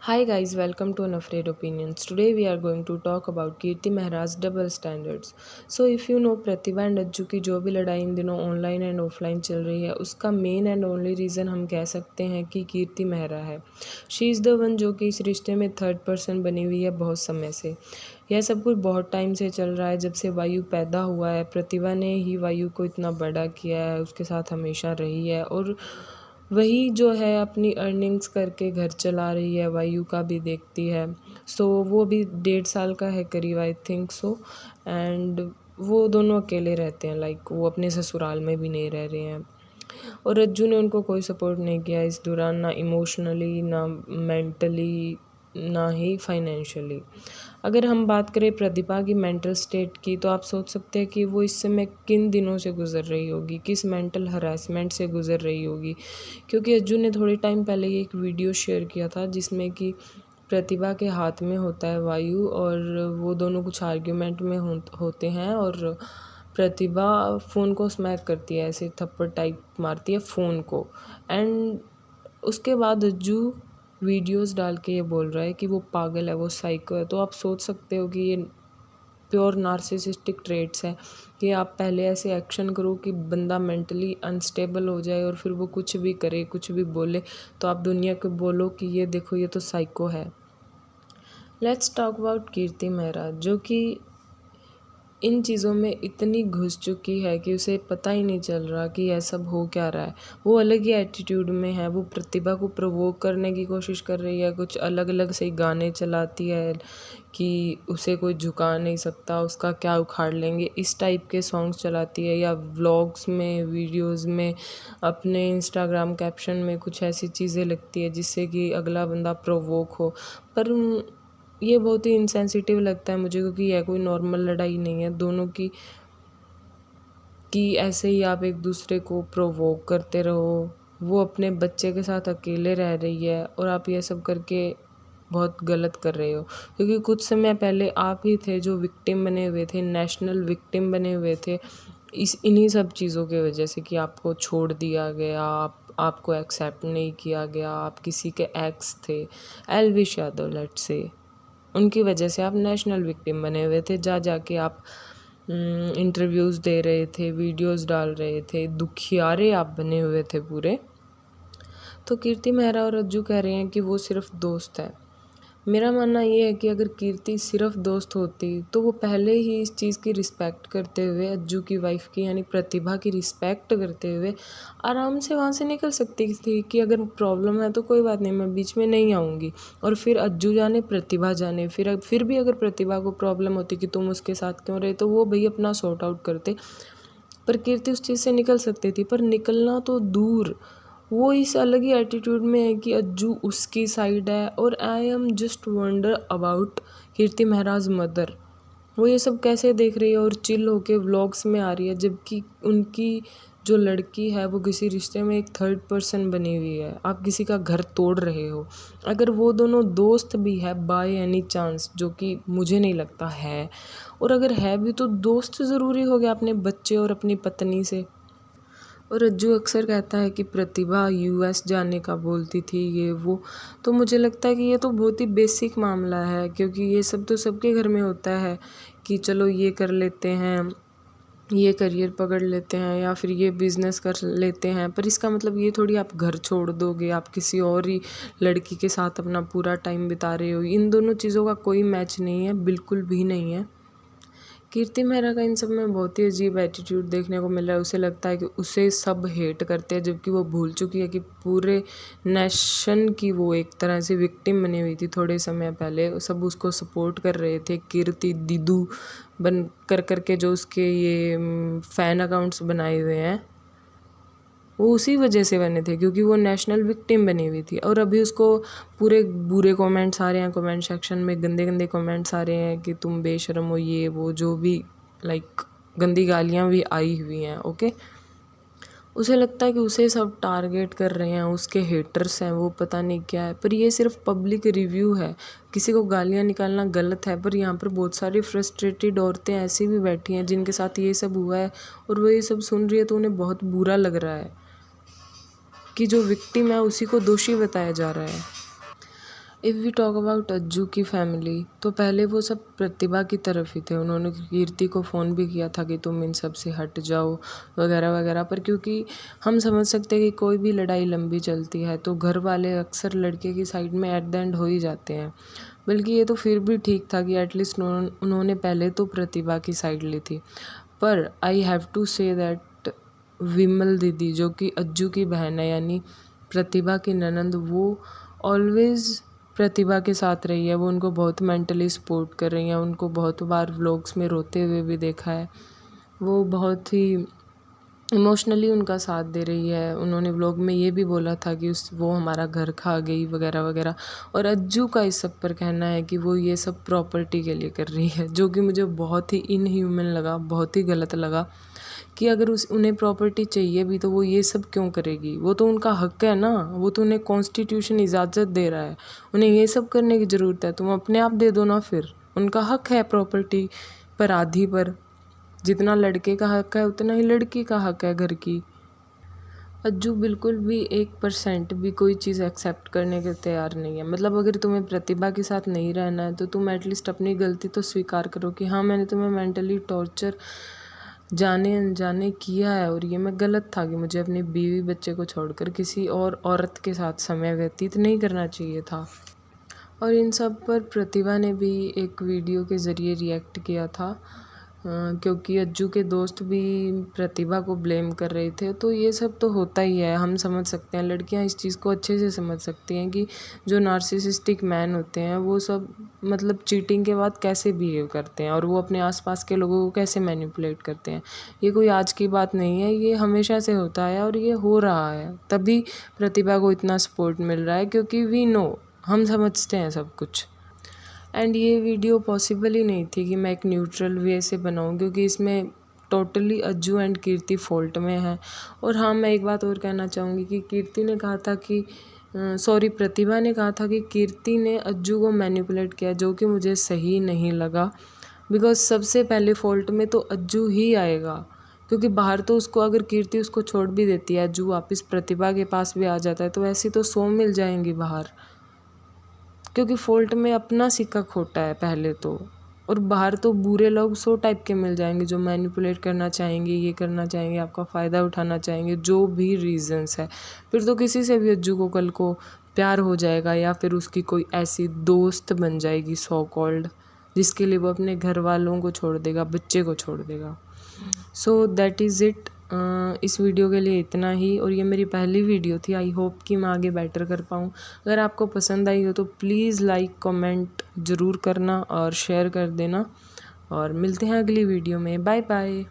Hi guys, welcome to Unafraid Opinions. Today we are going to talk about Kirti Mehra's double standards. So if you know Pratibha and Ajju की जो भी लड़ाई इन दिनों online and offline चल रही है, उसका मेन एंड ओनली रीज़न हम कह सकते हैं कि कीर्ति मेहरा है। शी इज़ द वन जो कि इस रिश्ते में थर्ड पर्सन बनी हुई है बहुत समय से। यह सब कुछ बहुत टाइम से चल रहा है, जब से वायु पैदा हुआ है। प्रतिभा ने ही वायु को इतना बड़ा किया है, उसके साथ हमेशा रही है और वही जो है अपनी अर्निंग्स करके घर चला रही है, वायु का भी देखती है। सो वो भी 1.5 साल का है करीब, आई थिंक सो। एंड वो दोनों अकेले रहते हैं, लाइक वो अपने ससुराल में भी नहीं रह रहे हैं। और रज्जू ने उनको कोई सपोर्ट नहीं किया इस दौरान, ना इमोशनली, ना मेंटली, ना ही फाइनेंशियली। अगर हम बात करें प्रतिभा की मेंटल स्टेट की, तो आप सोच सकते हैं कि वो इस समय किन दिनों से गुजर रही होगी, किस मेंटल हरासमेंट से गुजर रही होगी। क्योंकि अज्जू ने थोड़े टाइम पहले ही एक वीडियो शेयर किया था जिसमें कि प्रतिभा के हाथ में होता है वायु और वो दोनों कुछ आर्ग्यूमेंट में होते हैं और प्रतिभा फ़ोन को स्मैक करती है, ऐसे थप्पड़ टाइप मारती है फ़ोन को। एंड उसके बाद अज्जू वीडियोस डाल के ये बोल रहा है कि वो पागल है, वो साइको है। तो आप सोच सकते हो कि ये प्योर नार्सिसिस्टिक ट्रेट्स हैं कि आप पहले ऐसे एक्शन करो कि बंदा मेंटली अनस्टेबल हो जाए और फिर वो कुछ भी करे, कुछ भी बोले, तो आप दुनिया को बोलो कि ये देखो ये तो साइको है। लेट्स टॉक अबाउट कीर्ति मेहरा, जो कि इन चीज़ों में इतनी घुस चुकी है कि उसे पता ही नहीं चल रहा कि यह सब हो क्या रहा है। वो अलग ही एटीट्यूड में है, वो प्रतिभा को प्रोवोक करने की कोशिश कर रही है, कुछ अलग अलग से गाने चलाती है कि उसे कोई झुका नहीं सकता, उसका क्या उखाड़ लेंगे, इस टाइप के सॉन्ग्स चलाती है। या व्लॉग्स में, वीडियोज़ में, अपने इंस्टाग्राम कैप्शन में कुछ ऐसी चीज़ें लगती है जिससे कि अगला बंदा प्रोवोक हो। पर ये बहुत ही इनसेंसिटिव लगता है मुझे, क्योंकि यह कोई नॉर्मल लड़ाई नहीं है दोनों की कि ऐसे ही आप एक दूसरे को प्रोवोक करते रहो। वो अपने बच्चे के साथ अकेले रह रही है और आप ये सब करके बहुत गलत कर रहे हो, क्योंकि कुछ समय पहले आप ही थे जो विक्टिम बने हुए थे, नेशनल विक्टिम बने हुए थे इन्हीं सब चीज़ों की वजह से कि आपको छोड़ दिया गया, आपको एक्सेप्ट नहीं किया गया, आप किसी के एक्स थे, एलविश यादव लेट्स से। उनकी वजह से आप नेशनल विक्टिम बने हुए थे। जा के आप इंटरव्यूज़ दे रहे थे, वीडियोस डाल रहे थे, दुखियारे आप बने हुए थे पूरे। तो कीर्ति मेहरा और अज्जू कह रहे हैं कि वो सिर्फ दोस्त है। मेरा मानना ये है कि अगर कीर्ति सिर्फ दोस्त होती तो वो पहले ही इस चीज़ की रिस्पेक्ट करते हुए, अज्जू की वाइफ की यानी प्रतिभा की रिस्पेक्ट करते हुए आराम से वहाँ से निकल सकती थी कि अगर प्रॉब्लम है तो कोई बात नहीं, मैं बीच में नहीं आऊँगी। और फिर अज्जू जाने, प्रतिभा जाने, फिर भी अगर प्रतिभा को प्रॉब्लम होती कि तुम उसके साथ क्यों रहे, तो वो भाई अपना सॉर्ट आउट करते। पर कीर्ति उस चीज़ से निकल सकती थी, पर निकलना तो दूर, वो इस अलग ही एटीट्यूड में है कि अज्जू उसकी साइड है। और I am just wonder about Kirti Mehraj mother, वो ये सब कैसे देख रही है और चिल होके व्लॉग्स में आ रही है, जबकि उनकी जो लड़की है वो किसी रिश्ते में एक थर्ड पर्सन बनी हुई है। आप किसी का घर तोड़ रहे हो। अगर वो दोनों दोस्त भी है बाय एनी चांस, जो कि मुझे नहीं लगता है, और अगर है भी तो दोस्त ज़रूरी हो गया अपने बच्चे और अपनी पत्नी से। और अज्जू अक्सर कहता है कि प्रतिभा यूएस जाने का बोलती थी, ये वो। तो मुझे लगता है कि ये तो बहुत ही बेसिक मामला है, क्योंकि ये सब तो सबके घर में होता है कि चलो ये कर लेते हैं, ये करियर पकड़ लेते हैं, या फिर ये बिज़नेस कर लेते हैं। पर इसका मतलब ये थोड़ी आप घर छोड़ दोगे, आप किसी और ही लड़की के साथ अपना पूरा टाइम बिता रहे हो। इन दोनों चीज़ों का कोई मैच नहीं है, बिल्कुल भी नहीं है। कीर्ति मेहरा का इन सब में बहुत ही अजीब एटीट्यूड देखने को मिल रहा है। उसे लगता है कि उसे सब हेट करते हैं, जबकि वो भूल चुकी है कि पूरे नेशन की वो एक तरह से विक्टिम बनी हुई थी। थोड़े समय पहले सब उसको सपोर्ट कर रहे थे, कीर्ति दीदू बन करके जो उसके ये फ़ैन अकाउंट्स बनाए हुए हैं, वो उसी वजह से बने थे क्योंकि वो नेशनल विक्टिम बनी हुई थी। और अभी उसको पूरे बुरे कमेंट्स आ रहे हैं, कमेंट सेक्शन में गंदे गंदे कमेंट्स आ रहे हैं कि तुम बेशर्म हो, ये वो जो भी, लाइक गंदी गालियाँ भी आई हुई हैं। ओके, उसे लगता है कि उसे सब टारगेट कर रहे हैं, उसके हेटर्स हैं, वो पता नहीं क्या है। पर ये सिर्फ पब्लिक रिव्यू है, किसी को गालियाँ निकालना गलत है। पर यहाँ पर बहुत सारी फ्रस्ट्रेटेड औरतें ऐसी भी बैठी हैं जिनके साथ ये सब हुआ है और वो ये सब सुन रही है, तो उन्हें बहुत बुरा लग रहा है कि जो विक्टिम है उसी को दोषी बताया जा रहा है। If we talk about Ajju की फैमिली, तो पहले वो सब प्रतिभा की तरफ ही थे। उन्होंने कीर्ति को फ़ोन भी किया था कि तुम इन सब से हट जाओ वगैरह वगैरह, पर क्योंकि हम समझ सकते हैं कि कोई भी लड़ाई लंबी चलती है तो घर वाले अक्सर लड़के की साइड में एट द एंड हो ही जाते हैं। बल्कि ये तो फिर भी ठीक था कि एटलीस्ट उन्होंने पहले तो प्रतिभा की साइड ली थी। पर I have to say that Vimal दीदी, जो कि अज्जू की बहन है यानी प्रतिभा की ननंद, वो ऑलवेज़ प्रतिभा के साथ रही है। वो उनको बहुत मेंटली सपोर्ट कर रही हैं। उनको बहुत बार व्लॉग्स में रोते हुए भी देखा है। वो बहुत ही इमोशनली उनका साथ दे रही है। उन्होंने व्लॉग में ये भी बोला था कि वो हमारा घर खा गई वगैरह वगैरह। और अज्जू का इस सब पर कहना है कि वो ये सब प्रॉपर्टी के लिए कर रही है, जो कि मुझे बहुत ही इनह्यूमन लगा, बहुत ही गलत लगा कि अगर उन्हें प्रॉपर्टी चाहिए भी तो वो ये सब क्यों करेगी। वो तो उनका हक है ना, वो तो उन्हें कॉन्स्टिट्यूशन इजाज़त दे रहा है। उन्हें ये सब करने की ज़रूरत है, तुम अपने आप दे दो ना। फिर उनका हक है प्रॉपर्टी पर, आधी पर। जितना लड़के का हक है उतना ही लड़की का हक है घर की। अज्जू बिल्कुल भी 1% भी कोई चीज़ एक्सेप्ट करने के तैयार नहीं है। मतलब अगर तुम्हें प्रतिभा के साथ नहीं रहना है तो तुम एटलीस्ट अपनी गलती तो स्वीकार करो कि हाँ, मैंने तुम्हें मेंटली टॉर्चर जाने अनजाने किया है और ये मैं गलत था कि मुझे अपनी बीवी बच्चे को छोड़कर किसी और औरत के साथ समय व्यतीत नहीं करना चाहिए था। और इन सब पर प्रतिभा ने भी एक वीडियो के ज़रिए रिएक्ट किया था, क्योंकि अज्जू के दोस्त भी प्रतिभा को ब्लेम कर रहे थे। तो ये सब तो होता ही है, हम समझ सकते हैं। लड़कियां इस चीज़ को अच्छे से समझ सकती हैं कि जो नार्सिसिस्टिक मैन होते हैं वो सब मतलब चीटिंग के बाद कैसे बिहेव करते हैं और वो अपने आसपास के लोगों को कैसे मैनिपुलेट करते हैं। ये कोई आज की बात नहीं है, ये हमेशा से होता है और ये हो रहा है। तभी प्रतिभा को इतना सपोर्ट मिल रहा है क्योंकि वी नो, हम समझते हैं सब कुछ। एंड ये वीडियो पॉसिबल ही नहीं थी कि मैं एक न्यूट्रल वे से बनाऊँ, क्योंकि इसमें totally Ajju and Kirti fault में है। और हाँ, मैं एक बात और कहना चाहूँगी कि कीर्ति ने कहा था कि प्रतिभा ने कहा था कि कीर्ति ने अज्जू को मैनिपुलेट किया, जो कि मुझे सही नहीं लगा। बिकॉज सबसे पहले फॉल्ट में तो अज्जू ही आएगा, क्योंकि बाहर तो उसको अगर कीर्ति उसको छोड़ भी देती है, अज्जू वापस प्रतिभा के पास भी आ जाता है, तो ऐसी तो 100 मिल जाएंगी बाहर। क्योंकि फॉल्ट में अपना सिक्का खोटा है पहले तो, और बाहर तो बुरे लोग 100 टाइप के मिल जाएंगे जो मैनिपुलेट करना चाहेंगे, ये करना चाहेंगे, आपका फ़ायदा उठाना चाहेंगे, जो भी रीज़न्स है। फिर तो किसी से भी अज्जू को कल को प्यार हो जाएगा या फिर उसकी कोई ऐसी दोस्त बन जाएगी सो कॉल्ड, जिसके लिए वो अपने घर वालों को छोड़ देगा, बच्चे को छोड़ देगा। So that is it. इस वीडियो के लिए इतना ही, और ये मेरी पहली वीडियो थी। आई होप कि मैं आगे बेटर कर पाऊँ। अगर आपको पसंद आई हो तो प्लीज़ लाइक कमेंट ज़रूर करना और शेयर कर देना, और मिलते हैं अगली वीडियो में। Bye bye.